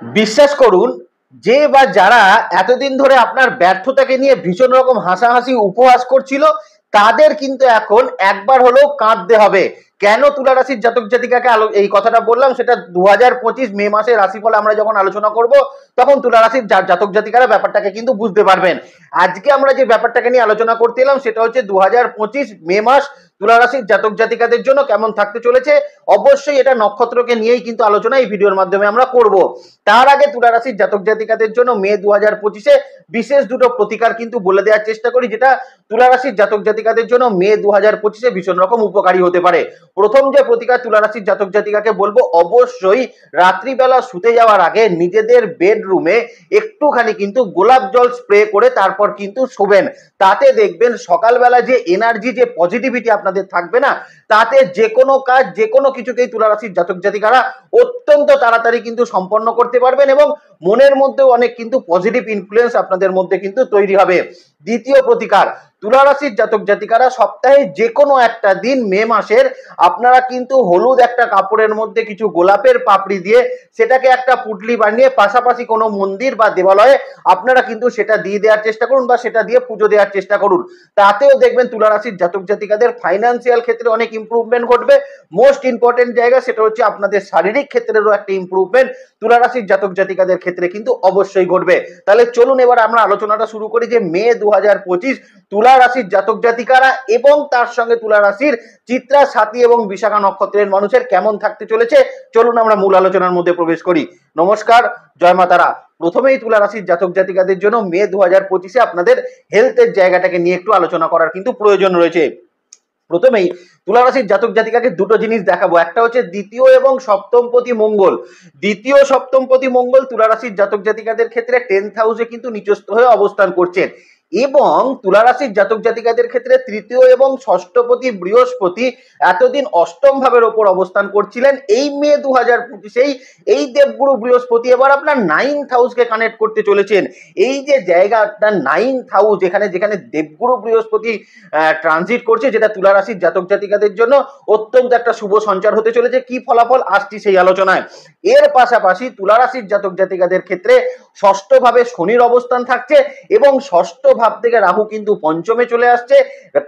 বিশ্বাস করুন, যে বা যারা এতদিন ধরে আপনার ব্যর্থতাকে নিয়ে ভীষণ রকম হাসাহাসি উপহাস করছিল, তাদের কিন্তু এখন একবার হলেও কাঁদতে হবে। কেন তুলা রাশির জাতক জাতিকাকে এই কথাটা বললাম, সেটা 2025 মে মাসের রাশিফল আমরা যখন আলোচনা করব, তখন তুলা রাশির জাতক জাতিকারা ব্যাপারটাকে কিন্তু বুঝতে পারবেন। আজকে আমরা যে ব্যাপারটাকে নিয়ে আলোচনা করতে এলাম, সেটা হচ্ছে 2025 মে মাস তুলা রাশির জাতক জাতিকাদের জন্য কেমন থাকতে চলেছে। অবশ্যই এটা নক্ষত্রকে নিয়েই কিন্তু আলোচনা এই ভিডিওর মাধ্যমে আমরা করব। তার আগে তুলা রাশির জাতক জাতিকাদের জন্য মে 2025-এ বিশেষ দুটো প্রতিকার কিন্তু বলে দেওয়ার চেষ্টা করি, যেটা তুলা রাশির জাতক জাতিকাদের জন্য মে 2025-এ ভীষণ রকম উপকারী হতে পারে। প্রথম যে প্রতিকার তুলা রাশির জাতক জাতিকাকে বলবো, অবশ্যই রাত্রিবেলা শুতে যাওয়ার আগে নিজেদের বেডরুমে একটুখানি কিন্তু গোলাপ জল স্প্রে করে তারপর কিন্তু শোবেন। তাতে দেখবেন সকালবেলা যে এনার্জি, যে পজিটিভিটি আপনাদের থাকবে না, তাতে যে কোনো কাজ, যে কোনো কিছুকেই তুলা রাশির জাতক জাতিকারা অত্যন্ত তাড়াতাড়ি কিন্তু সম্পন্ন করতে পারবেন এবং মনের মধ্যেও অনেক কিন্তু পজিটিভ ইনফ্লুয়েন্স আপনাদের মধ্যে কিন্তু তৈরি হবে। দ্বিতীয় প্রতিকার, তুলা রাশির জাতক জাতিকারা সপ্তাহে যে কোনো একটা দিন মে মাসের আপনারা কিন্তু হলুদ একটা কাপড়ের মধ্যে কিছু গোলাপের পাপড়ি দিয়ে সেটাকে একটা পুটলি বানিয়ে পাশাপাশি কোনো মন্দির বা দেবালয়ে আপনারা কিন্তু সেটা দিয়ে দেওয়ার চেষ্টা করুন বা সেটা দিয়ে পুজো দেওয়ার চেষ্টা করুন। তাতেও দেখবেন তুলা রাশির জাতক জাতিকাদের ফাইন্যান্সিয়াল ক্ষেত্রে অনেক ইমপ্রুভমেন্ট ঘটবে। মোস্ট ইম্পর্টেন্ট জায়গা সেটা হচ্ছে আপনাদের শারীরিক ক্ষেত্রেরও একটা ইমপ্রুভমেন্ট তুলা রাশির জাতক জাতিকাদের ক্ষেত্রে কিন্তু অবশ্যই ঘটবে। তাহলে চলুন এবার আমরা আলোচনাটা শুরু করি যে মে 2025 তুলা রাশির জাতক জাতিকারা এবং তার সঙ্গে তুলা রাশির চিত্রা, স্বাতী এবং বিশাখা নক্ষত্রের মানুষের কেমন থাকতে চলেছে। চলুন আমরা মূল আলোচনার মধ্যে প্রবেশ করি। নমস্কার, জয় মা তারা। প্রথমেই তুলা রাশির জাতক জাতিকাদের জন্য মে 2025-এ আপনাদের হেলথের জায়গাটাকে নিয়ে একটু আলোচনা করার কিন্তু প্রয়োজন রয়েছে। প্রথমেই তুলা রাশির জাতক জাতিকাকে দুটো জিনিস দেখাবো। একটা হচ্ছে দ্বিতীয় এবং সপ্তমপতি মঙ্গল। দ্বিতীয় সপ্তমপতি মঙ্গল তুলা রাশির জাতক জাতিকাদের ক্ষেত্রে 10th হাউসে কিন্তু নিচস্থ হয়ে অবস্থান করছেন এবং তুলা রাশির জাতক জাতিকাদের ক্ষেত্রে তৃতীয় এবং ষষ্ঠপতি বৃহস্পতি এতদিন অষ্টম ভাবের ওপর অবস্থান করছিলেন। এই মে 2025-এই এই দেবগুরু বৃহস্পতি এবার আপনার 9th হাউসকে কানেক্ট করতে চলেছেন। এই যে জায়গাটা 9th হাউস, যেখানে দেবগুরু বৃহস্পতি ট্রানজিট করছে, যেটা তুলা রাশির জাতক জাতিকাদের জন্য অত্যন্ত একটা শুভ সঞ্চার হতে চলেছে। কি ফলাফল আসছি সেই আলোচনায়। এর পাশাপাশি তুলা রাশির জাতক জাতিকাদের ক্ষেত্রে ষষ্ঠ ভাবে শনির অবস্থান থাকছে এবং ষষ্ঠ ভাব থেকে রাহু কিন্তু পঞ্চমে চলে আসছে।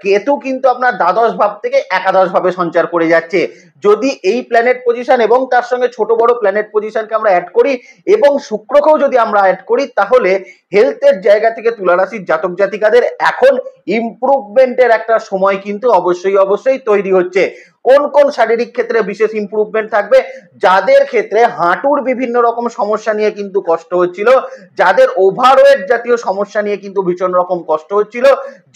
কেতু কিন্তু আপনার দ্বাদশ ভাব থেকে একাদশ ভাবে সঞ্চার করে যাচ্ছে। যদি এই প্ল্যানেট পজিশন এবং তার সঙ্গে ছোট বড় প্ল্যানেট পজিশনকে আমরা অ্যাড করি এবং শুক্রকেও যদি আমরা অ্যাড করি, তাহলে হেলথের জায়গা থেকে তুলা রাশির জাতক জাতিকাদের এখন ইমপ্রুভমেন্টের একটা সময় কিন্তু অবশ্যই তৈরি হচ্ছে। কোন কোন শারীরিক ক্ষেত্রে বিশেষ ইমপ্রুভমেন্ট থাকবে? যাদের ক্ষেত্রে হাঁটুর বিভিন্ন রকম সমস্যা নিয়ে কিন্তু কষ্ট হচ্ছিল, যাদের ওভারওয়েট জাতীয় সমস্যা নিয়ে কিন্তু ভীষণ রকম কষ্ট হচ্ছিল,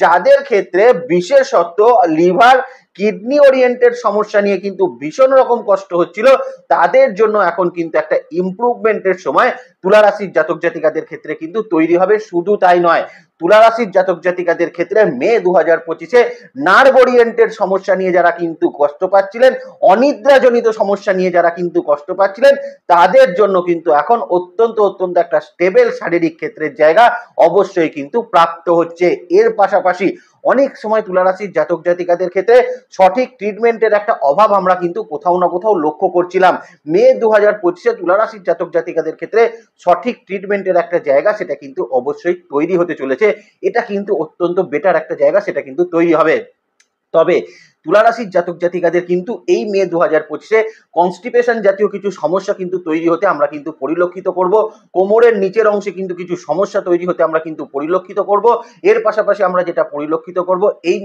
যাদের ক্ষেত্রে বিশেষত লিভার কিডনি ওরিয়েন্টেড সমস্যা নিয়ে কিন্তু ভীষণ রকম কষ্ট হচ্ছিল, তাদের জন্য এখন কিন্তু একটা ইমপ্রুভমেন্টের সময় তুলা রাশির জাতক জাতিকাদের ক্ষেত্রে কিন্তু তৈরি হবে। শুধু তাই নয়, তুলা রাশির জাতক জাতিকাদের ক্ষেত্রে মে 2025-এ নার্ভ ওরিয়েন্টেড সমস্যা নিয়ে যারা কিন্তু কষ্ট পাচ্ছিলেন, অনিদ্রাজনিত সমস্যা নিয়ে যারা কিন্তু কষ্ট পাচ্ছিলেন, তাদের জন্য কিন্তু এখন অত্যন্ত একটা স্টেবল শারীরিক ক্ষেত্রের জায়গা অবশ্যই কিন্তু প্রাপ্ত হচ্ছে। এর পাশাপাশি অনেক সময় তুলা রাশির জাতক জাতিকাদের ক্ষেত্রে সঠিক ট্রিটমেন্টের একটা অভাব আমরা কিন্তু কোথাও না কোথাও লক্ষ্য করছিলাম। মে 2025-এ তুলা রাশির জাতক জাতিকাদের ক্ষেত্রে সঠিক ট্রিটমেন্টের একটা জায়গা সেটা কিন্তু অবশ্যই তৈরি হতে চলেছে। এটা কিন্তু অত্যন্ত বেটার একটা জায়গা সেটা কিন্তু তৈরি হবে। তবে তুলা রাশির জাতক জাতিকাদের কিন্তু এই মে 2025-এ কনস্টিপেশন জাতীয় কিছু সমস্যা কিন্তু তৈরি হতে আমরা কিন্তু পরিলক্ষিত করব। কোমরের নিচের অংশে কিন্তু কিছু সমস্যা তৈরি হতে আমরা কিন্তু পরিলক্ষিত করব। এর পাশাপাশি আমরা যেটা পরিলক্ষিত করব, এই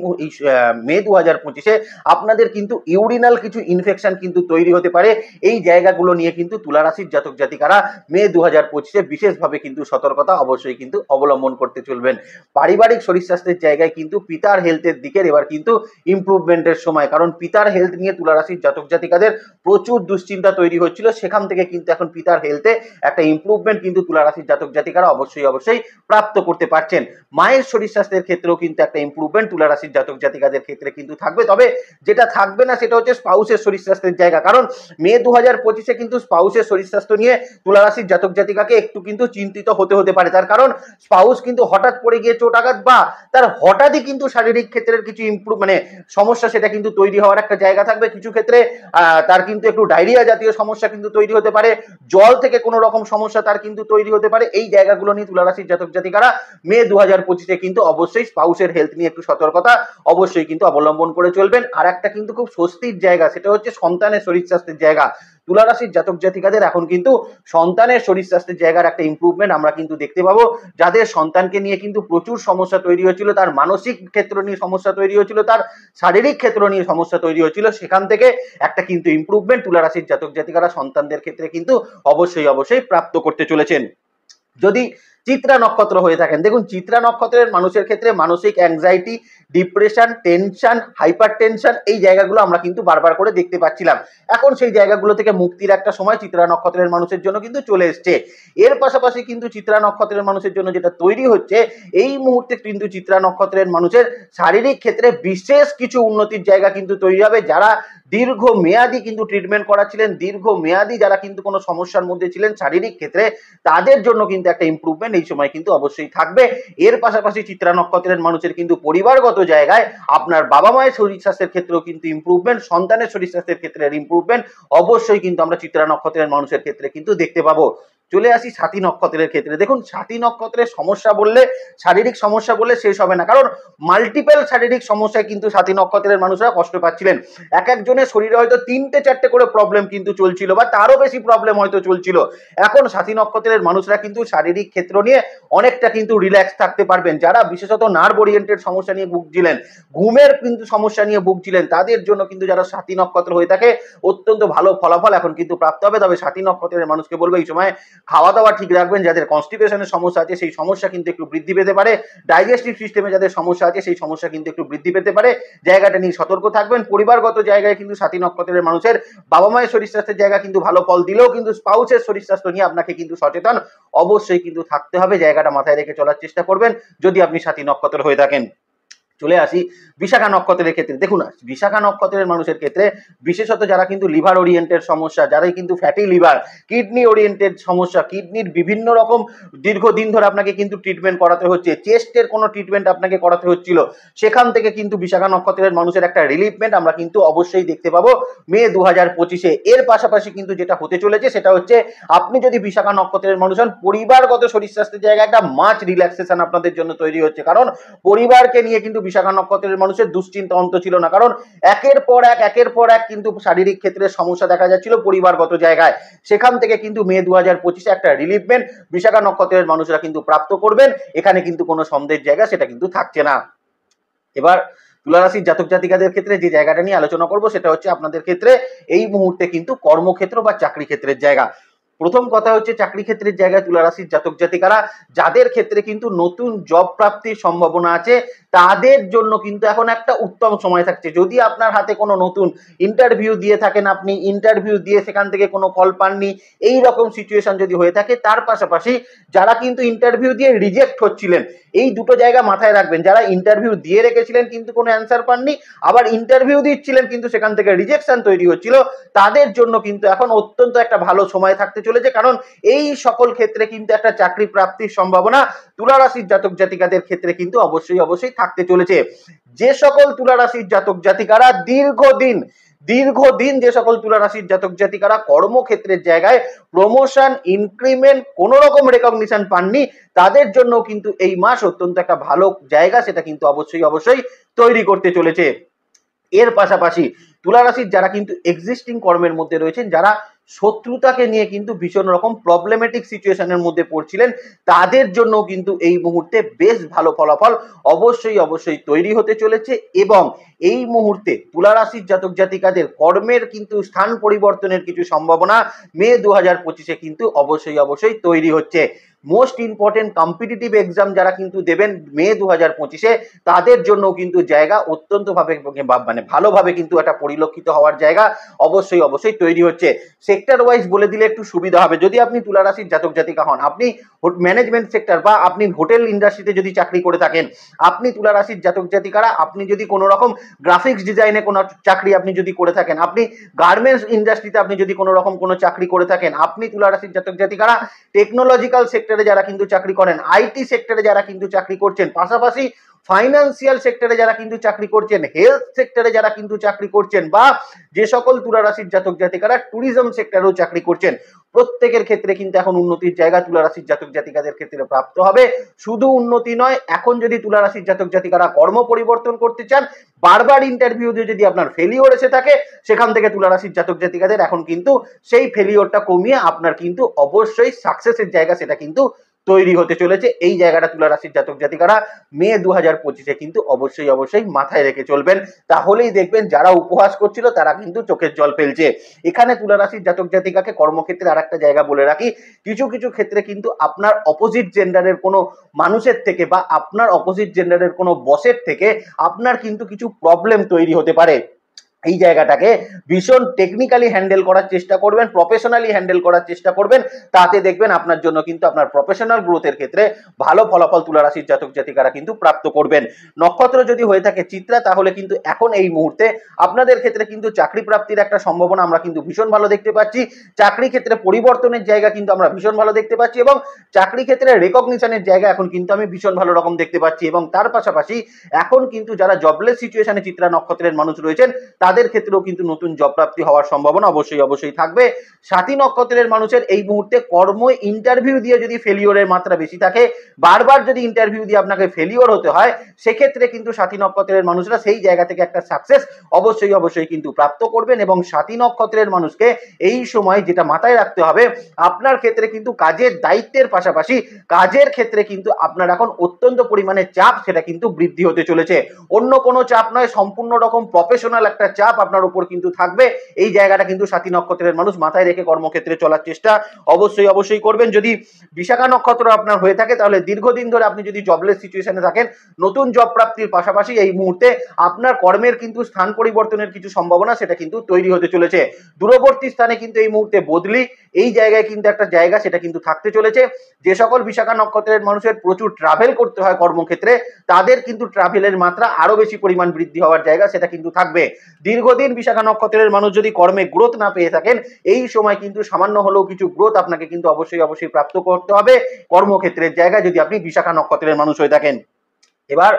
মে 2025-এ আপনাদের কিন্তু ইউরিনাল কিছু ইনফেকশন কিন্তু তৈরি হতে পারে। এই জায়গাগুলো নিয়ে কিন্তু তুলা রাশির জাতক জাতিকারা মে 2025-এ বিশেষভাবে কিন্তু সতর্কতা অবশ্যই কিন্তু অবলম্বন করতে চলবেন। পারিবারিক শরীর স্বাস্থ্যের জায়গায় কিন্তু পিতার হেলথের দিকের এবার কিন্তু ইমপ্রুভমেন্টের সময়, কারণ পিতার হেলথ নিয়ে তুলা রাশির জাতক জাতিকাদের প্রচুর দুশ্চিন্তা তৈরি হচ্ছিল, সেখান থেকে কিন্তু এখন পিতার হেলথে একটা ইমপ্রুভমেন্ট কিন্তু তুলা রাশির জাতক জাতিকারা অবশ্যই প্রাপ্ত করতে পারছেন। মায়ের শরীর স্বাস্থ্যের ক্ষেত্রেও কিন্তু একটা ইমপ্রুভমেন্ট তুলা রাশির জাতক জাতিকাদের ক্ষেত্রে কিন্তু থাকবে। তবে যেটা থাকবে না সেটা হচ্ছে স্পাউসের শরীর স্বাস্থ্যের জায়গা, কারণ মে 2025-এ কিন্তু স্পাউসের শরীর স্বাস্থ্য নিয়ে তুলা রাশির জাতক জাতিকাকে একটু কিন্তু চিন্তিত হতে পারে। তার কারণ স্পাউস কিন্তু হঠাৎ পড়ে গিয়ে চোট আঘাত বা তার হঠাৎই কিন্তু শারীরিক ক্ষেত্রের কিছু সমস্যা সেটা কিন্তু তৈরি হওয়ার একটা জায়গা থাকবে। কিছু ক্ষেত্রে তার কিন্তু একটু ডায়রিয়া জাতীয় সমস্যা কিন্তু তৈরি হতে পারে, জল থেকে কোনো রকম সমস্যা তার কিন্তু তৈরি হতে পারে। এই জায়গাগুলো নিয়ে তুলা রাশির জাতক জাতিকারা মে 2025-এ কিন্তু অবশ্যই স্পাউসের হেলথ নিয়ে একটু সতর্কতা অবশ্যই কিন্তু অবলম্বন করে চলবেন। আর একটা কিন্তু খুব স্বস্তির জায়গা, সেটা হচ্ছে সন্তানের শরীর স্বাস্থ্যের জায়গা। তুলা রাশির জাতক জাতিকাদের এখন কিন্তু সন্তানের শরীর স্বাস্থ্যের জায়গার একটা ইমপ্রুভমেন্ট আমরা কিন্তু দেখতে পাবো। যাদের সন্তানকে নিয়ে কিন্তু প্রচুর সমস্যা তৈরি হয়েছিল, তার মানসিক ক্ষেত্র নিয়ে সমস্যা তৈরি হয়েছিল, তার শারীরিক ক্ষেত্র নিয়ে সমস্যা তৈরি হয়েছিল, সেখান থেকে একটা কিন্তু ইমপ্রুভমেন্ট তুলা রাশির জাতক জাতিকারা সন্তানদের ক্ষেত্রে কিন্তু অবশ্যই প্রাপ্ত করতে চলেছেন। যদি চিত্রা নক্ষত্র হয়ে থাকেন, দেখুন চিত্রা নক্ষত্রের মানুষের ক্ষেত্রে মানসিক anxiety, depression, tension, hyper tension, এই জায়গাগুলো আমরা কিন্তু বারবার করে দেখতে পাচ্ছিলাম। এখন সেই জায়গাগুলো থেকে মুক্তির একটা সময় চিত্রা নক্ষত্রের মানুষের জন্য কিন্তু চলে এসছে। এর পাশাপাশি কিন্তু চিত্রা নক্ষত্রের মানুষের জন্য যেটা তৈরি হচ্ছে, এই মুহূর্তে কিন্তু চিত্রা নক্ষত্রের মানুষের শারীরিক ক্ষেত্রে বিশেষ কিছু উন্নতির জায়গা কিন্তু তৈরি হবে। যারা দীর্ঘ মেয়াদি কিন্তু ট্রিটমেন্ট করাচ্ছিলেন, দীর্ঘ মেয়াদি যারা কিন্তু কোনো সমস্যার মধ্যে ছিলেন শারীরিক ক্ষেত্রে, তাদের জন্য কিন্তু একটা ইমপ্রুভমেন্ট এই সময় কিন্তু অবশ্যই থাকবে। এর পাশাপাশি চিত্রা নক্ষত্রের মানুষের কিন্তু পরিবারগত জায়গায় আপনার বাবা মায়ের শরীর স্বাস্থ্যের ক্ষেত্রেও কিন্তু ইমপ্রুভমেন্ট, সন্তানের শরীর স্বাস্থ্যের ক্ষেত্রে ইমপ্রুভমেন্ট অবশ্যই কিন্তু আমরা চিত্রা নক্ষত্রের মানুষের ক্ষেত্রে কিন্তু দেখতে পাবো। চলে আসি সাথী নক্ষত্রের ক্ষেত্রে। দেখুন সাথী নক্ষত্রের সমস্যা বললে, শারীরিক সমস্যা বললে শেষ হবে না, কারণ মাল্টিপল শারীরিক সমস্যায় কিন্তু সাথী নক্ষত্রের মানুষরা কষ্ট পাচ্ছিলেন। এক একজনের শরীরে হয়তো 3-4টে করে প্রবলেম কিন্তু চলছিল, বা তারও বেশি প্রবলেম হয়তো চলছিল। এখন সাথী নক্ষত্রের মানুষরা কিন্তু শারীরিক ক্ষেত্র নিয়ে অনেকটা কিন্তু রিল্যাক্স থাকতে পারবেন। যারা বিশেষত নার্ভ ওরিয়েন্টেড সমস্যা নিয়ে ভুগছিলেন, ঘুমের কিন্তু সমস্যা নিয়ে ভুগছিলেন, তাদের জন্য কিন্তু যারা সাথী নক্ষত্র হয়ে থাকে অত্যন্ত ভালো ফলাফল এখন কিন্তু প্রাপ্ত হবে। তবে সাথী নক্ষত্রের মানুষকে বলবো এই সময় খাওয়া দাওয়া ঠিক রাখবেন। যাদের কনস্টিপেশনের সমস্যা আছে সেই সমস্যা কিন্তু একটু বৃদ্ধি পেতে পারে, ডাইজেস্টিভ সিস্টেমে যাদের সমস্যা আছে সেই সমস্যা কিন্তু একটু বৃদ্ধি পেতে পারে, জায়গাটা নিয়ে সতর্ক থাকবেন। পরিবারগত জায়গায় কিন্তু সাথী নক্ষত্রের মানুষের বাবা মায়ের শরীর স্বাস্থ্যের জায়গা কিন্তু ভালো ফল দিলেও কিন্তু স্পাউসের শরীর স্বাস্থ্য নিয়ে আপনাকে কিন্তু সচেতন অবশ্যই কিন্তু থাকতে হবে। জায়গাটা মাথায় রেখে চলার চেষ্টা করবেন যদি আপনি সাথী নক্ষত্র হয়ে থাকেন। চলে আসি বিশাখা নক্ষত্রের ক্ষেত্রে। দেখুন বিশাখা নক্ষত্রের মানুষের ক্ষেত্রে বিশেষত যারা কিন্তু লিভার ওরিয়েন্টেড সমস্যা, যারাই কিন্তু ফ্যাটি লিভার, কিডনি ওরিয়েন্টেড সমস্যা, কিডনির বিভিন্ন রকম দীর্ঘদিন ধরে আপনাকে কিন্তু ট্রিটমেন্ট করাতে হচ্ছে, চেস্টের কোনো ট্রিটমেন্ট আপনাকে করাতে হচ্ছিল, সেখান থেকে কিন্তু বিশাখা নক্ষত্রের মানুষের একটা রিলিফমেন্ট আমরা কিন্তু অবশ্যই দেখতে পাবো মে 2025-এ। এর পাশাপাশি কিন্তু যেটা হতে চলেছে সেটা হচ্ছে, আপনি যদি বিশাখা নক্ষত্রের মানুষ হন, পরিবারগত শরীর স্বাস্থ্যের জায়গায় একটা মাছ রিল্যাক্সেশন আপনাদের জন্য তৈরি হচ্ছে। কারণ পরিবারকে নিয়ে কিন্তু বিশাখা নক্ষত্রের মানুষের দুশ্চিন্তা অন্ত ছিল না, কারণ একের পর এক কিন্তু শারীরিক ক্ষেত্রে সমস্যা দেখা যাচ্ছিল পরিবারগত জায়গায়। সেখান থেকে কিন্তু মে 2025-এ একটা রিলিফমেন্ট বিশাখা নক্ষত্রের মানুষরা কিন্তু প্রাপ্ত করবেন। এখানে কিন্তু কোনো সন্দেহের জায়গা সেটা কিন্তু থাকছে না। এবার তুলা রাশির জাতক জাতিকাদের ক্ষেত্রে যে জায়গাটা নিয়ে আলোচনা করব সেটা হচ্ছে আপনাদের ক্ষেত্রে এই মুহূর্তে কিন্তু কর্মক্ষেত্র বা চাকরি ক্ষেত্রের জায়গা। প্রথম কথা হচ্ছে চাকরি ক্ষেত্রের জায়গায় তুলা রাশির জাতক জাতিকারা যাদের ক্ষেত্রে কিন্তু নতুন জব প্রাপ্তির সম্ভাবনা আছে, তাদের জন্য কিন্তু এখন একটা উত্তম সময় থাকছে। যদি আপনার হাতে কোনো নতুন ইন্টারভিউ দিয়ে থাকেন, আপনি ইন্টারভিউ দিয়ে সেখান থেকে কোনো কল পাননি, এই রকম সিচুয়েশন যদি হয়ে থাকে, তার পাশাপাশি যারা কিন্তু ইন্টারভিউ দিয়ে রিজেক্ট হচ্ছিলেন, এই দুটো জায়গা মাথায় রাখবেন। যারা ইন্টারভিউ দিয়ে রেখেছিলেন কিন্তু কোনো অ্যান্সার পাননি, আবার ইন্টারভিউ দিচ্ছিলেন কিন্তু সেখান থেকে রিজেকশন তৈরি হচ্ছিল, তাদের জন্য কিন্তু এখন অত্যন্ত একটা ভালো সময় থাকতে চলেছে। কারণ এই সকল ক্ষেত্রে কিন্তু একটা চাকরি প্রাপ্তির সম্ভাবনা তুলা রাশির জাতক জাতিকাদের ক্ষেত্রে কিন্তু অবশ্যই থাকতে চলেছে। যে সকল তুলা রাশির জাতক জাতিকারা দীর্ঘদিন যে সকল তুলা রাশির জাতক জাতিকারা কর্মক্ষেত্রের জায়গায় প্রমোশন, ইনক্রিমেন্ট, কোন রকম রেকগনিশন পাননি, তাদের জন্য কিন্তু এই মাস অত্যন্ত একটা ভালো জায়গা সেটা কিন্তু অবশ্যই তৈরি করতে চলেছে। এর পাশাপাশি তুলা রাশির যারা কিন্তু এক্সিস্টিং কর্মের মধ্যে রয়েছেন, যারা শত্রুতাকে নিয়ে কিন্তু ভীষণ রকম প্রবলেমেটিক সিচুয়েশনের মধ্যে পড়ছিলেন, তাদের জন্য কিন্তু এই মুহূর্তে বেশ ভালো ফলাফল অবশ্যই তৈরি হতে চলেছে। এবং এই মুহূর্তে তুলা রাশির জাতক জাতিকাদের কর্মের কিন্তু স্থান পরিবর্তনের কিছু সম্ভাবনা মে 2025-এ কিন্তু অবশ্যই তৈরি হচ্ছে। মোস্ট ইম্পর্টেন্ট কম্পিটিটিভ এক্সাম যারা কিন্তু দেবেন মে 2025-এ, তাদের জন্য কিন্তু জায়গা অত্যন্ত ভালোভাবে কিন্তু একটা পরিলক্ষিত হওয়ার জায়গা অবশ্যই তৈরি হচ্ছে। সেক্টর ওয়াইজ বলে দিলে একটু সুবিধা হবে। যদি আপনি তুলা রাশির জাতক জাতিকা হন, আপনি ম্যানেজমেন্ট সেক্টর বা আপনি হোটেল ইন্ডাস্ট্রিতে যদি চাকরি করে থাকেন, আপনি তুলা রাশির জাতক জাতিকারা আপনি যদি কোনো রকম গ্রাফিক্স ডিজাইনে কোনো চাকরি আপনি যদি করে থাকেন, আপনি গার্মেন্টস ইন্ডাস্ট্রিতে আপনি যদি কোনো রকম কোনো চাকরি করে থাকেন, আপনি তুলা রাশির জাতক জাতিকারা টেকনোলজিক্যাল সেক্টর সেক্টরে যারা কিন্তু চাকরি করেন, আইটি সেক্টরে যারা কিন্তু চাকরি করছেন, পাশাপাশি ফাইন্যান্সিয়াল সেক্টরে যারা কিন্তু চাকরি করছেন, হেলথ সেক্টরে যারা কিন্তু চাকরি করছেন, বা যে সকল তুলা রাশির জাতক জাতিকারা ট্যুরিজম সেক্টরেও চাকরি করছেন, প্রত্যেকের ক্ষেত্রে কিন্তু এখন উন্নতির জায়গা তুলা রাশির জাতক জাতিকাদের ক্ষেত্রে প্রাপ্ত হবে। শুধু উন্নতি নয়, এখন যদি তুলা রাশির জাতক জাতিকারা কর্ম পরিবর্তন করতে চান, বারবার ইন্টারভিউ দিয়ে যদি আপনার ফেলিওর এসে থাকে, সেখান থেকে তুলা রাশির জাতক জাতিকাদের এখন কিন্তু সেই ফেলিওরটা কমিয়ে আপনার কিন্তু অবশ্যই সাকসেসের জায়গা সেটা কিন্তু তৈরি হতে চলেছে। এই জায়গাটা তুলা রাশির জাতক জাতিকারা মে 2025-এ কিন্তু অবশ্যই অবশ্যই মাথায় রেখে চলবেন। তাহলেই দেখবেন যারা উপহাস করছিল তারা কিন্তু চোখের জল ফেলছে। এখানে তুলা রাশির জাতক জাতিকাকে কর্মক্ষেত্রে আর একটা জায়গা বলে রাখি, কিছু কিছু ক্ষেত্রে কিন্তু আপনার অপোজিট জেন্ডারের কোনো মানুষের থেকে বা আপনার অপোজিট জেন্ডারের কোনো বসের থেকে আপনার কিন্তু কিছু প্রবলেম তৈরি হতে পারে। এই জায়গাটাকে ভীষণ টেকনিক্যালি হ্যান্ডেল করার চেষ্টা করবেন, প্রফেশনালি হ্যান্ডেল করার চেষ্টা করবেন, তাতে দেখবেন আপনার জন্য কিন্তু আপনার প্রফেশনাল গ্রোথের ক্ষেত্রে ভালো ফলাফল তুলা রাশির জাতক জাতিকারা কিন্তু প্রাপ্ত করবেন। নক্ষত্র যদি হয়ে থাকে চিত্রা, তাহলে কিন্তু এখন এই মুহূর্তে আপনাদের ক্ষেত্রে কিন্তু চাকরি প্রাপ্তির একটা সম্ভাবনা আমরা কিন্তু ভীষণ ভালো দেখতে পাচ্ছি। চাকরি ক্ষেত্রে পরিবর্তনের জায়গা কিন্তু আমরা ভীষণ ভালো দেখতে পাচ্ছি, এবং চাকরি ক্ষেত্রে রেকগনিশনের জায়গা এখন কিন্তু আমি ভীষণ ভালো রকম দেখতে পাচ্ছি। এবং তার পাশাপাশি এখন কিন্তু যারা জবলেস সিচুয়েশনে চিত্রা নক্ষত্রের মানুষ রয়েছেন, তাদের ক্ষেত্রেও কিন্তু নতুন জব প্রাপ্তি হওয়ার সম্ভাবনা অবশ্যই অবশ্যই থাকবে। সাথী নক্ষত্রের মানুষের এই মুহূর্তে কর্ম ইন্টারভিউ দিয়ে যদি ফেলিওরের মাত্রা বেশি থাকে, বারবার যদি ইন্টারভিউ দিয়ে আপনাকে ফেলিওর হতে হয়, সেক্ষেত্রে কিন্তু সাথী নক্ষত্রের মানুষরা সেই জায়গা থেকে একটা সাকসেস অবশ্যই অবশ্যই কিন্তু প্রাপ্ত করবেন। এবং সাথী নক্ষত্রের মানুষকে এই সময় যেটা মাথায় রাখতে হবে, আপনার ক্ষেত্রে কিন্তু কাজের দায়িত্বের পাশাপাশি কাজের ক্ষেত্রে কিন্তু আপনার এখন অত্যন্ত পরিমাণে চাপ সেটা কিন্তু বৃদ্ধি হতে চলেছে। অন্য কোনো চাপ নয়, সম্পূর্ণ রকম প্রফেশনাল একটা চাপ আপনার উপর কিন্তু থাকবে। এই জায়গাটা কিন্তু সাথী নক্ষত্রের মানুষ মাথায় রেখে কর্মক্ষেত্রে চলার চেষ্টা অবশ্যই অবশ্যই করবেন। যদি বিশাখা নক্ষত্র আপনার হয়ে থাকে, তাহলে দীর্ঘদিন ধরে আপনি যদি জবলেস সিচুয়েশনে থাকেন, নতুন জব প্রাপ্তির পাশাপাশি এই মুহূর্তে আপনার কর্মের কিন্তু স্থান পরিবর্তনের কিছু সম্ভাবনা সেটা কিন্তু তৈরি হতে চলেছে। দূরবর্তী স্থানে কিন্তু এই মুহূর্তে বদলি, এই জায়গায় কিন্তু একটা জায়গা সেটা কিন্তু থাকতে চলেছে। যে সকল বিশাখা নক্ষত্রের মানুষের প্রচুর ট্রাভেল করতে হয় কর্মক্ষেত্রে, তাদের কিন্তু ট্রাভেলের মাত্রা আরো বেশি পরিমাণ বৃদ্ধি হওয়ার জায়গা সেটা কিন্তু থাকবে। দীর্ঘদিন বিশাখা নক্ষত্রের মানুষ যদি কর্মে গ্রোথ না পেয়ে থাকেন, এই সময় কিন্তু সামান্য হলেও কিছু গ্রোথ আপনাকে কিন্তু অবশ্যই অবশ্যই প্রাপ্ত করতে হবে কর্মক্ষেত্রের জায়গায়, যদি আপনি বিশাখা নক্ষত্রের মানুষ হয়ে থাকেন। এবার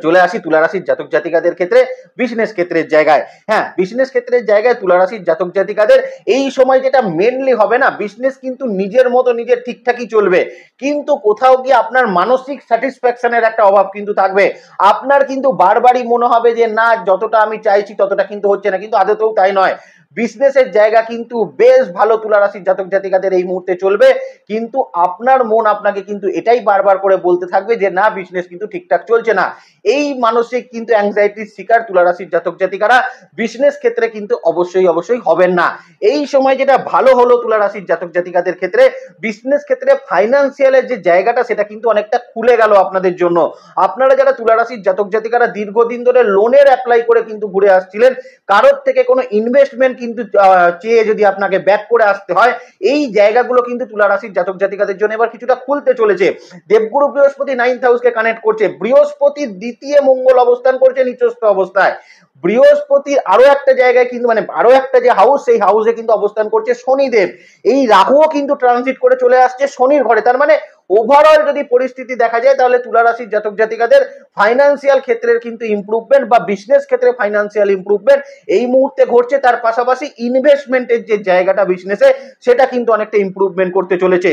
চলে আসি তুলা রাশির জাতক জাতিকাদের ক্ষেত্রে বিজনেস ক্ষেত্রের জায়গায়। হ্যাঁ, বিজনেস ক্ষেত্রের জায়গায় তুলা রাশির জাতক জাতিকাদের এই সময় যেটা মেনলি হবে না, বিজনেস কিন্তু নিজের মতো নিজের ঠিকঠাকই চলবে, কিন্তু কোথাও গিয়ে আপনার মানসিক স্যাটিসফ্যাকশনের একটা অভাব কিন্তু থাকবে। আপনার কিন্তু বারবারই মনে হবে যে না, যতটা আমি চাইছি ততটা কিন্তু হচ্ছে না, কিন্তু আদতেও তাই নয়। বিজনেসের জায়গা কিন্তু বেশ ভালো তুলা রাশির জাতক জাতিকাদের এই মুহূর্তে চলবে, কিন্তু আপনার মন আপনাকে কিন্তু এটাই বারবার করে বলতে থাকবে যে না, বিজনেস কিন্তু ঠিকঠাক চলছে না। এই মানসিক কিন্তু অ্যাংজাইটির শিকার তুলা রাশির জাতক জাতিকারা বিজনেস ক্ষেত্রে কিন্তু অবশ্যই অবশ্যই হবেন না। এই সময় যেটা ভালো হলো তুলা রাশির জাতক জাতিকাদের ক্ষেত্রে, বিজনেস ক্ষেত্রে ফাইন্যান্সিয়ালের যে জায়গাটা সেটা কিন্তু অনেকটা খুলে গেল আপনাদের জন্য। আপনারা যারা তুলা রাশির জাতক জাতিকারা দীর্ঘদিন ধরে লোনের অ্যাপ্লাই করে কিন্তু ঘুরে আসছিলেন, কারোর থেকে কোনো ইনভেস্টমেন্ট কিন্তু চেয়ে যদি আপনাকে ব্যাক করে আসতে হয়, এই জায়গাগুলো কিন্তু তুলা রাশির জাতক জাতিকাদের জন্য এবার কিছুটা খুলতে চলেছে। দেবগুরু বৃহস্পতি 9th হাউসকে কানেক্ট করছে, বৃহস্পতি দ্বিতীয় মঙ্গল অবস্থান করছে নিচস্থ অবস্থায়, বৃহস্পতি আরো একটা জায়গায় কিন্তু আরো একটা যে হাউস, সেই হাউসে কিন্তু অবস্থান করছে শনিদেব। এই রাহুও কিন্তু ট্রানজিট করে চলে আসছে শনির ঘরে। তার মানে ওভারঅল যদি পরিস্থিতি দেখা যায়, তাহলে তুলা রাশির জাতক জাতিকাদের ফাইন্যান্সিয়াল ক্ষেত্রের কিন্তু ইমপ্রুভমেন্ট বা বিজনেস ক্ষেত্রে ফাইন্যান্সিয়াল ইমপ্রুভমেন্ট এই মুহূর্তে ঘটছে। তার পাশাপাশি ইনভেস্টমেন্টের যে জায়গাটা বিজনেসে, সেটা কিন্তু অনেকটা ইমপ্রুভমেন্ট করতে চলেছে।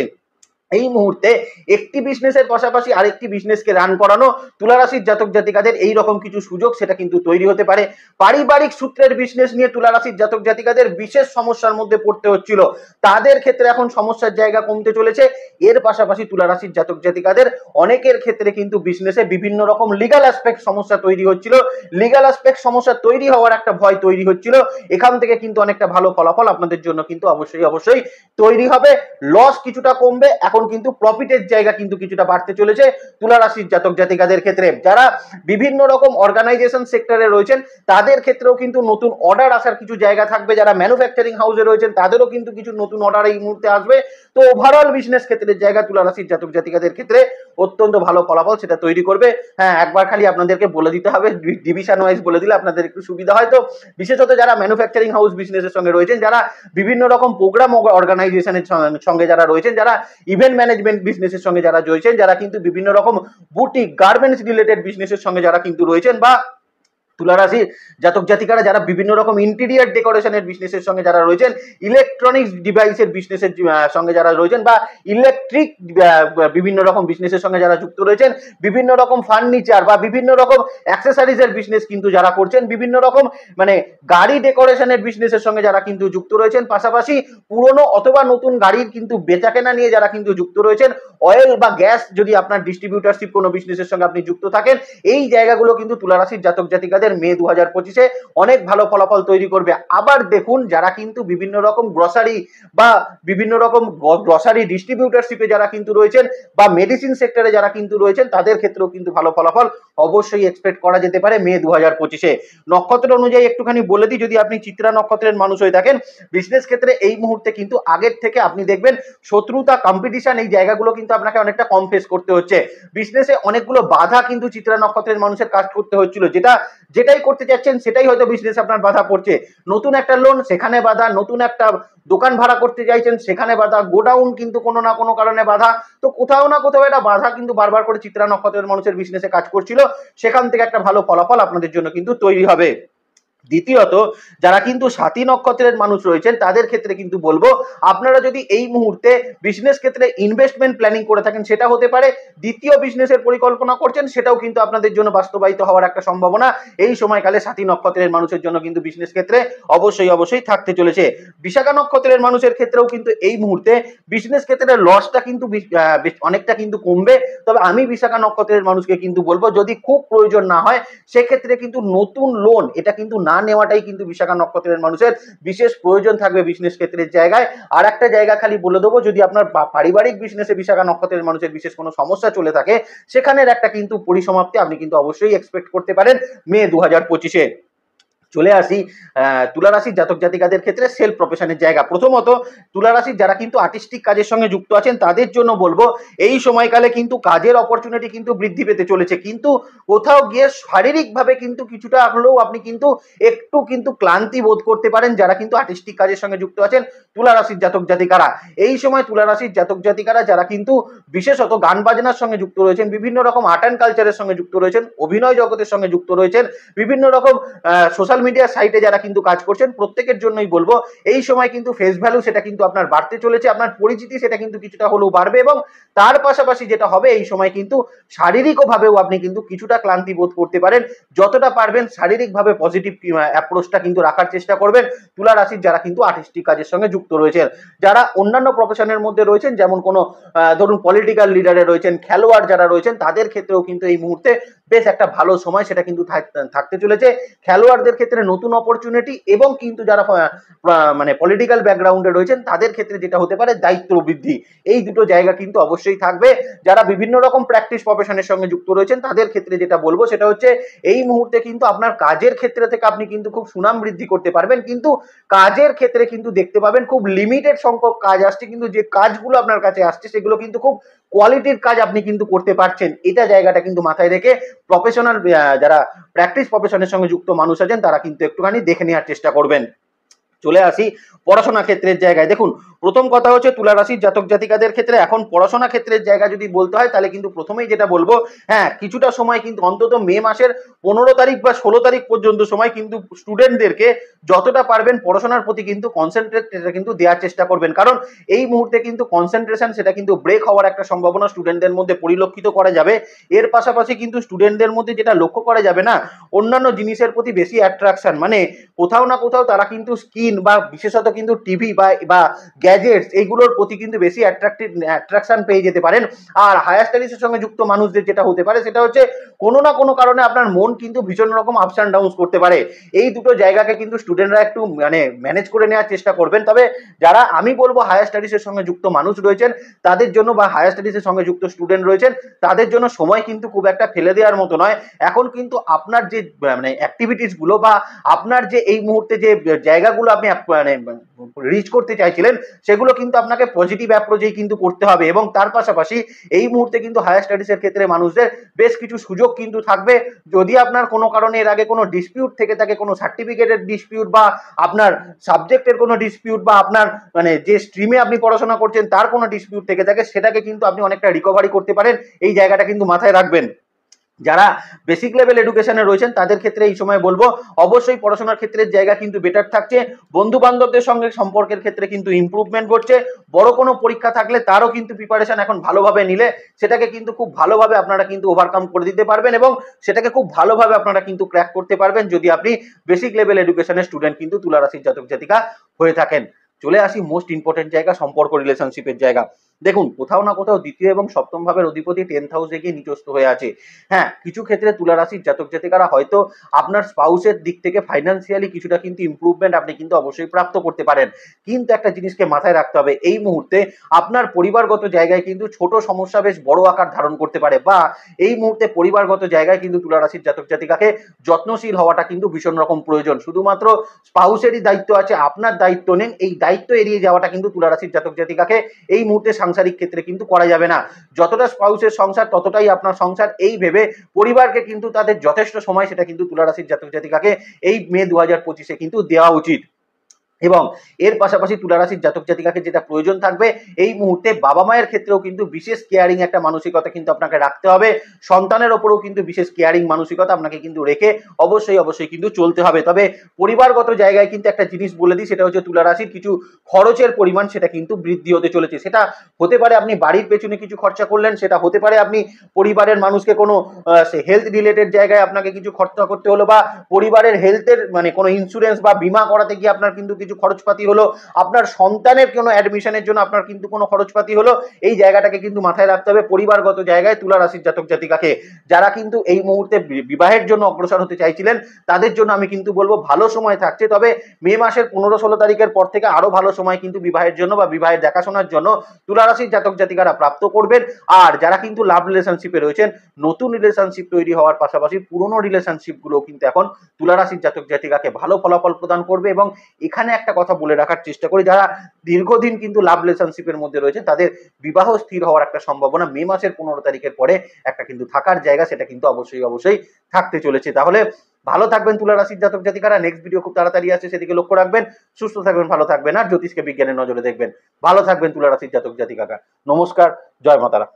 এই মুহূর্তে একটি বিজনেসের পাশাপাশি আরেকটি বিজনেসকে রান করানো তুলা রাশির জাতক জাতিকাদের এই রকম কিছু সুযোগ সেটা কিন্তু তৈরি হতে পারে। পারিবারিক সূত্রের বিজনেস নিয়ে তুলা রাশির জাতক জাতিকাদের বিশেষ সমস্যার মধ্যে পড়তে হচ্ছিল, তাদের ক্ষেত্রে এখন সমস্যার জায়গা কমতে চলেছে। এর পাশাপাশি তুলা রাশির জাতক জাতিকাদের অনেকের ক্ষেত্রে কিন্তু বিজনেসে বিভিন্ন রকম লিগ্যাল অ্যাসপেক্ট সমস্যা তৈরি হচ্ছিল, লিগ্যাল অ্যাসপেক্ট সমস্যা তৈরি হওয়ার একটা ভয় তৈরি হচ্ছিল। এখান থেকে কিন্তু অনেকটা ভালো ফলাফল আপনাদের জন্য কিন্তু অবশ্যই অবশ্যই তৈরি হবে। লস কিছুটা কমবে, এখন কিন্তু প্রফিটের জায়গা কিন্তু কিছুটা বাড়তে চলেছে তুলা রাশির জাতক জাতিকাদের ক্ষেত্রে। যারা বিভিন্ন রকম অর্গানাইজেশন সেক্টরে রয়েছেন, তাদের ক্ষেত্রেও কিন্তু নতুন অর্ডার আসার কিছু জায়গা থাকবে। যারা ম্যানুফ্যাকচারিং হাউসে রয়েছেন, তাদেরও কিন্তু কিছু নতুন অর্ডার এই মুহূর্তে আসবে। তো ওভারঅল বিজনেস ক্ষেত্রের জায়গা তুলা রাশির জাতক জাতিকাদের ক্ষেত্রে অত্যন্ত ভালো ফলাফল সেটা তৈরি করবে। হ্যাঁ, একবার খালি আপনাদেরকে বলে দিতে হবে, ডিভিশন ওয়াইজ বলে দিলে আপনাদের একটু সুবিধা হয়। তো বিশেষত যারা ম্যানুফ্যাকচারিং হাউস বিজনেসের সঙ্গে রয়েছেন, যারা বিভিন্ন রকম প্রোগ্রাম অর্গানাইজেশনের সঙ্গে যারা রয়েছেন, যারা ইভেন্ট ম্যানেজমেন্ট বিজনেসের সঙ্গে যারা রয়েছেন, যারা কিন্তু বিভিন্ন রকম বুটিক গার্মেন্টস রিলেটেড বিজনেসের সঙ্গে যারা কিন্তু রয়েছেন, বা তুলা রাশির জাতক জাতিকারা যারা বিভিন্ন রকম ইন্টেরিয়ার ডেকোরেশনের বিজনেসের সঙ্গে যারা রয়েছেন, ইলেকট্রনিক্স ডিভাইসের বিজনেসের সঙ্গে যারা রয়েছেন, বা ইলেকট্রিক বিভিন্ন রকম বিজনেসের সঙ্গে যারা যুক্ত রয়েছেন, বিভিন্ন রকম ফার্নিচার বা বিভিন্ন রকম অ্যাক্সেসরিজের বিজনেস কিন্তু যারা করছেন, বিভিন্ন রকম মানে গাড়ি ডেকোরেশনের বিজনেসের সঙ্গে যারা কিন্তু যুক্ত রয়েছেন, পাশাপাশি পুরনো অথবা নতুন গাড়ির কিন্তু বেচাকেনা নিয়ে যারা কিন্তু যুক্ত রয়েছেন, অয়েল বা গ্যাস যদি আপনার ডিস্ট্রিবিউটারশিপ কোনো বিজনেসের সঙ্গে আপনি যুক্ত থাকেন, এই জায়গাগুলো কিন্তু তুলা রাশির জাতক জাতিকাদের মে 2025-এ অনেক ভালো ফলাফল তৈরি করবে। আবার দেখুন, যারা কিন্তু বিভিন্ন রকম গ্রসারি বা বিভিন্ন রকম গ্রসারি ডিস্ট্রিবিউটারশিপে যারা কিন্তু রয়েছেন, বা মেডিসিন সেক্টরে যারা কিন্তু রয়েছেন, তাদের ক্ষেত্রেও কিন্তু ভালো ফলাফল অবশ্যই এক্সপেক্ট করা যেতে পারে মে 2025-এ। নক্ষত্র অনুযায়ী একটুখানি বলে দিই, যদি আপনি চিত্রা নক্ষত্রের মানুষ হয়ে থাকেন, বিজনেস ক্ষেত্রে এই মুহূর্তে কিন্তু আগের থেকে আপনি দেখবেন শত্রুতা, কম্পিটিশন, এই জায়গাগুলো কিন্তু আপনাকে অনেকটা কম ফেস করতে হচ্ছে। বিজনেসে অনেকগুলো বাধা কিন্তু চিত্রা নক্ষত্রের মানুষের কাজ করতে হচ্ছিল, যেটাই করতে চাচ্ছেন সেটাই হয়তো বিজনেস আপনার বাধা পড়ছে। নতুন একটা লোন, সেখানে বাধা; নতুন একটা দোকান ভাড়া করতে চাইছেন, সেখানে বাধা; গোডাউন কিন্তু কোনো না কোনো কারণে বাধা। তো কোথাও না কোথাও একটা বাধা কিন্তু বারবার করে চিত্রা নক্ষত্রের মানুষের বিজনেসে কাজ করছিল, সেখান থেকে একটা ভালো ফলাফল আপনাদের জন্য কিন্তু তৈরি হবে। দ্বিতীয়ত, যারা কিন্তু সাথী নক্ষত্রের মানুষ রয়েছেন, তাদের ক্ষেত্রে কিন্তু বলবো, আপনারা যদি এই মুহূর্তে বিজনেস ক্ষেত্রে ইনভেস্টমেন্ট প্ল্যানিং করে থাকেন, সেটা হতে পারে দ্বিতীয় বিজনেসের পরিকল্পনা করছেন, সেটাও কিন্তু আপনাদের জন্য বাস্তবায়িত হওয়ার একটা সম্ভাবনা এই সময়কালে সাথী নক্ষত্রের মানুষের জন্য কিন্তু বিজনেস ক্ষেত্রে অবশ্যই থাকতে চলেছে। বিশাখা নক্ষত্রের মানুষের ক্ষেত্রেও কিন্তু এই মুহূর্তে বিজনেস ক্ষেত্রে লসটা কিন্তু অনেকটা কিন্তু কমবে। তবে আমি বিশাখা নক্ষত্রের মানুষকে কিন্তু বলবো, যদি খুব প্রয়োজন না হয়, সেক্ষেত্রে কিন্তু নতুন লোন এটা কিন্তু না নেওয়াটাই কিন্তু বিশাখা নক্ষত্রের মানুষের বিশেষ প্রয়োজন থাকবে বিজনেস ক্ষেত্রের জায়গায়। আর একটা জায়গা খালি বলে দেবো, যদি আপনার পারিবারিক বিজনেসে বিশাখা নক্ষত্রের মানুষের বিশেষ কোনো সমস্যা চলে থাকে, সেখানের একটা কিন্তু পরিসমাপ্তি আপনি কিন্তু অবশ্যই এক্সপেক্ট করতে পারেন মে 2025-এ। চলে আসি তুলা রাশির জাতক জাতিকাদের ক্ষেত্রে সেলফ প্রফেশনের জায়গা। প্রথমত, তুলা রাশির যারা কিন্তু আর্টিস্টিক কাজের সঙ্গে যুক্ত আছেন, তাদের জন্য বলবো, এই সময়কালে কিন্তু কাজের অপরচুনিটি কিন্তু বৃদ্ধি পেতে চলেছে, কিন্তু কোথাও গিয়ে শারীরিকভাবে কিন্তু কিছুটা হলেও আপনি কিন্তু একটু কিন্তু ক্লান্তি বোধ করতে পারেন, যারা কিন্তু আর্টিস্টিক কাজের সঙ্গে যুক্ত আছেন তুলা রাশির জাতক জাতিকারা। এই সময় তুলা রাশির জাতক জাতিকারা যারা কিন্তু বিশেষত গান বাজনার সঙ্গে যুক্ত রয়েছেন, বিভিন্ন রকম আর্ট অ্যান্ড কালচারের সঙ্গে যুক্ত রয়েছেন, অভিনয় জগতের সঙ্গে যুক্ত রয়েছেন, বিভিন্ন রকম সোশ্যাল মিডিয়া সাইটে যারা কিন্তু কাজ করছেন, প্রত্যেকের জন্যই বলবো, এই সময় কিন্তু ফেস ভ্যালু সেটা কিন্তু আপনার বাড়তে চলেছে, আপনার পরিচিতি সেটা কিন্তু কিছুটা হলেও বাড়বে, এবং তার পাশাপাশি যেটা হবে, এই সময় কিন্তু শারীরিকভাবেও আপনি কিন্তু কিছুটা ক্লান্তি বোধ করতে পারেন। যতটা পারবেন শারীরিকভাবে পজিটিভ অ্যাপ্রোচটা কিন্তু রাখার চেষ্টা করবেন তুলা রাশির যারা কিন্তু আর্টিস্টিক কাজের সঙ্গে যুক্ত রয়েছেন। যারা অন্যান্য প্রফেশনের মধ্যে রয়েছেন, যেমন কোনো ধরুন পলিটিক্যাল লিডারে রয়েছেন, খেলোয়াড় যারা রয়েছেন, তাদের ক্ষেত্রেও কিন্তু এই মুহূর্তে বেশ একটা ভালো সময় সেটা কিন্তু থাকতে চলেছে। খেলোয়াড়দের ক্ষেত্রে নতুন অপরচুনিটি, এবং কিন্তু যারা মানে পলিটিক্যাল ব্যাকগ্রাউন্ডে রয়েছেন, তাদের ক্ষেত্রে যেটা হতে পারে দায়িত্ব বৃদ্ধি, এই দুটো জায়গা কিন্তু অবশ্যই থাকবে। যারা বিভিন্ন রকম প্র্যাকটিস প্রফেশনের সঙ্গে যুক্ত রয়েছেন, তাদের ক্ষেত্রে যেটা বলবো সেটা হচ্ছে, এই মুহূর্তে কিন্তু আপনার কাজের ক্ষেত্রে থেকে আপনি কিন্তু খুব সুনাম বৃদ্ধি করতে পারবেন, কিন্তু কাজের ক্ষেত্রে কিন্তু দেখতে পাবেন খুব লিমিটেড সংখ্যক কাজ আসছে, কিন্তু যে কাজগুলো আপনার কাছে আসছে সেগুলো কিন্তু খুব কোয়ালিটির কাজ আপনি কিন্তু করতে পারছেন। এটা জায়গাটা কিন্তু মাথায় রেখে প্রফেশনাল যারা প্র্যাকটিস প্রফেশনের সঙ্গে যুক্ত মানুষ আছেন, তারা কিন্তু একটুখানি দেখে নেওয়ার চেষ্টা করবেন। চলে আসি পড়াশোনা ক্ষেত্রের জায়গায়। দেখুন, প্রথম কথা হচ্ছে তুলা রাশির জাতক জাতিকাদের ক্ষেত্রে এখন পড়াশোনা ক্ষেত্রের জায়গা যদি বলতে হয়, তাহলে কিন্তু প্রথমেই যেটা বলবো, হ্যাঁ, কিছুটা সময় কিন্তু অন্তত মে মাসের 15 তারিখ বা 16 তারিখ পর্যন্ত সময় কিন্তু স্টুডেন্টদেরকে যতটা পারবেন পড়াশোনার প্রতি কিন্তু কনসেন্ট্রেট কিন্তু দেওয়ার চেষ্টা করবেন, কারণ এই মুহূর্তে কিন্তু কনসেন্ট্রেশন সেটা কিন্তু ব্রেক হওয়ার একটা সম্ভাবনা স্টুডেন্টদের মধ্যে পরিলক্ষিত করা যাবে। এর পাশাপাশি কিন্তু স্টুডেন্টদের মধ্যে যেটা লক্ষ্য করা যাবে না, অন্যান্য জিনিসের প্রতি বেশি অ্যাট্রাকশন, মানে কোথাও না কোথাও তারা কিন্তু স্কিন বা বিশেষত কিন্তু টিভি বা গ্যাজেটস এইগুলোর প্রতি কিন্তু বেশি অ্যাট্রাকশন পেয়ে যেতে পারেন। আর হায়ার স্টাডিজের সঙ্গে যুক্ত মানুষদের যেটা হতে পারে সেটা হচ্ছে, কোনো না কোনো কারণে আপনার মন কিন্তু ভীষণ রকম আপস অ্যান্ড ডাউনস করতে পারে। এই দুটো জায়গাকে কিন্তু স্টুডেন্টরা একটু মানে ম্যানেজ করে নেওয়ার চেষ্টা করবেন। তবে যারা আমি বলবো হায়ার স্টাডিজের সঙ্গে যুক্ত মানুষ রয়েছেন, তাদের জন্য, বা হায়ার স্টাডিজের সঙ্গে যুক্ত স্টুডেন্ট রয়েছেন, তাদের জন্য সময় কিন্তু খুব একটা ফেলে দেওয়ার মতো নয়। এখন কিন্তু আপনার যে মানে অ্যাক্টিভিটিসগুলো, বা আপনার যে এই মুহূর্তে যে জায়গাগুলো আপনি মানে রিচ করতে চাইছিলেন, সেগুলো কিন্তু আপনাকে পজিটিভ অ্যাপ্রোচেই কিন্তু করতে হবে। এবং তার পাশাপাশি এই মুহূর্তে কিন্তু হায়ার স্টাডিজের ক্ষেত্রে মানুষদের বেশ কিছু সুযোগ কিন্তু থাকবে। যদি আপনার কোনো কারণে এর আগে কোনো ডিসপিউট থেকে থাকে, কোনো সার্টিফিকেটের ডিসপিউট বা আপনার সাবজেক্টের কোনো ডিসপিউট বা আপনার মানে যে স্ট্রিমে আপনি পড়াশোনা করছেন তার কোনো ডিসপিউট থেকে থাকে, সেটাকে কিন্তু আপনি অনেকটা রিকভারি করতে পারেন। এই জায়গাটা কিন্তু মাথায় রাখবেন। যারা বেসিক লেভেল এডুকেশনে রয়েছেন তাদের ক্ষেত্রে এই সময় বলবো অবশ্যই পড়াশোনার ক্ষেত্রে জায়গা কিন্তু বেটার থাকছে। বন্ধু বান্ধবদের সঙ্গে সম্পর্কের ক্ষেত্রে কিন্তু ইমপ্রুভমেন্ট ঘটছে। বড় কোনো পরীক্ষা থাকলে তারও কিন্তু প্রিপারেশন এখন ভালোভাবে নিলে সেটাকে কিন্তু খুব ভালোভাবে আপনারা কিন্তু ওভারকাম করে দিতে পারবেন এবং সেটাকে খুব ভালোভাবে আপনারা কিন্তু ক্র্যাক করতে পারবেন যদি আপনি বেসিক লেভেল এডুকেশনের স্টুডেন্ট কিন্তু তুলা রাশির জাতক জাতিকা হয়ে থাকেন। চলে আসি মোস্ট ইম্পর্টেন্ট জায়গা, সম্পর্ক রিলেশনশিপের জায়গা। দেখুন, কোথাও না কোথাও দ্বিতীয় এবং সপ্তম ভাবের অধিপতি 10th হাউসে গিয়ে নিচস্থ হয়ে আছে। হ্যাঁ, কিছু ক্ষেত্রে তুলা রাশির জাতক জাতিকারা হয়তো আপনার স্পাউসের দিক থেকে ফাইন্যান্সিয়ালি কিছুটা কিন্তু ইমপ্রুভমেন্ট আপনি কিন্তু অবশ্যই প্রাপ্ত করতে পারেন। কিন্তু একটা জিনিসকে মাথায় রাখতে হবে, এই মুহূর্তে আপনার পরিবারগত জায়গায় কিন্তু ছোট সমস্যা বেশ বড় আকার ধারণ করতে পারে, বা এই মুহূর্তে পরিবারগত জায়গায় কিন্তু তুলা রাশির জাতক জাতিকাকে যত্নশীল হওয়াটা কিন্তু ভীষণ রকম প্রয়োজন। শুধুমাত্র স্পাউসেরই দায়িত্ব আছে, আপনার দায়িত্ব নেন। এই দায়িত্ব এড়িয়ে যাওয়াটা কিন্তু তুলা রাশির জাতক জাতিকাকে এই মুহূর্তে সাংসারিক ক্ষেত্রে কিন্তু করা যাবে না। যতটা স্পাউসের সংসার ততটাই আপনার সংসার, এই ভেবে পরিবারকে কিন্তু তাদের যথেষ্ট সময় সেটা কিন্তু তুলা রাশির জাতক জাতিকাকে এই মে 2025-এ কিন্তু দেওয়া উচিত। এবং এর পাশাপাশি তুলা রাশির জাতক জাতিকাকে যেটা প্রয়োজন থাকবে এই মুহূর্তে বাবা মায়ের ক্ষেত্রেও কিন্তু বিশেষ কেয়ারিং একটা মানসিকতা কিন্তু আপনাকে রাখতে হবে। সন্তানের ওপরেও কিন্তু বিশেষ কেয়ারিং মানসিকতা আপনাকে কিন্তু রেখে অবশ্যই কিন্তু চলতে হবে। তবে পরিবারগত জায়গায় কিন্তু একটা জিনিস বলে দিই, সেটা হচ্ছে তুলা রাশির কিছু খরচের পরিমাণ সেটা কিন্তু বৃদ্ধি হতে চলেছে। সেটা হতে পারে আপনি বাড়ির পেছনে কিছু খরচা করলেন, সেটা হতে পারে আপনি পরিবারের মানুষকে কোনো হেলথ রিলেটেড জায়গায় আপনাকে কিছু খরচা করতে হলো, বা পরিবারের হেলথের মানে কোনো ইন্স্যুরেন্স বা বীমা করাতে গিয়ে আপনার কিন্তু কিছু খরচপাতি হলো, আপনার সন্তানের কোনো অ্যাডমিশনের জন্য আপনার কিন্তু কোনো খরচপাতি হলো। এই জায়গাটাকে কিন্তু মাথায় রাখতে হবে পরিবারগত জায়গায় তুলা রাশির জাতক জাতিকাকে। যারা কিন্তু এই মুহূর্তে বিবাহের জন্য অগ্রসর হতে চাইছিলেন তাদের জন্য আমি কিন্তু বলবো ভালো সময় থাকছে। তবে মে মাসের 15-16 তারিখের পর থেকে আরো ভালো সময় কিন্তু বিবাহের জন্য বা বিবাহের দেখাশোনার জন্য তুলা রাশির জাতক জাতিকারা প্রাপ্ত করবেন। আর যারা কিন্তু লাভ রিলেশনশিপে রয়েছেন, নতুন রিলেশনশিপ তৈরি হওয়ার পাশাপাশি পুরনো রিলেশনশিপ গুলো কিন্তু এখন তুলা রাশির জাতক জাতিকাকে ভালো ফলাফল প্রদান করবে। এবং এখানে একটা কথা বলে রাখার চেষ্টা করি, যারা দীর্ঘদিন কিন্তু লাভ রিলেশনশিপের মধ্যে রয়েছে তাদের বিবাহ স্থির হওয়ার একটা সম্ভাবনা মে মাসের 15 তারিখের পরে একটা কিন্তু থাকার জায়গা, সেটা কিন্তু অবশ্যই থাকতে চলেছে। তাহলে ভালো থাকবেন তুলা রাশির জাতক জাতিকারা। নেক্সট ভিডিও খুব তাড়াতাড়ি আসছে, সেদিকে লক্ষ্য রাখবেন। সুস্থ থাকবেন, ভালো থাকবেন, আর জ্যোতিষকে বিজ্ঞানের নজরে দেখবেন। ভালো থাকবেন তুলা রাশির জাতক জাতিকারা। নমস্কার, জয় মাতারা।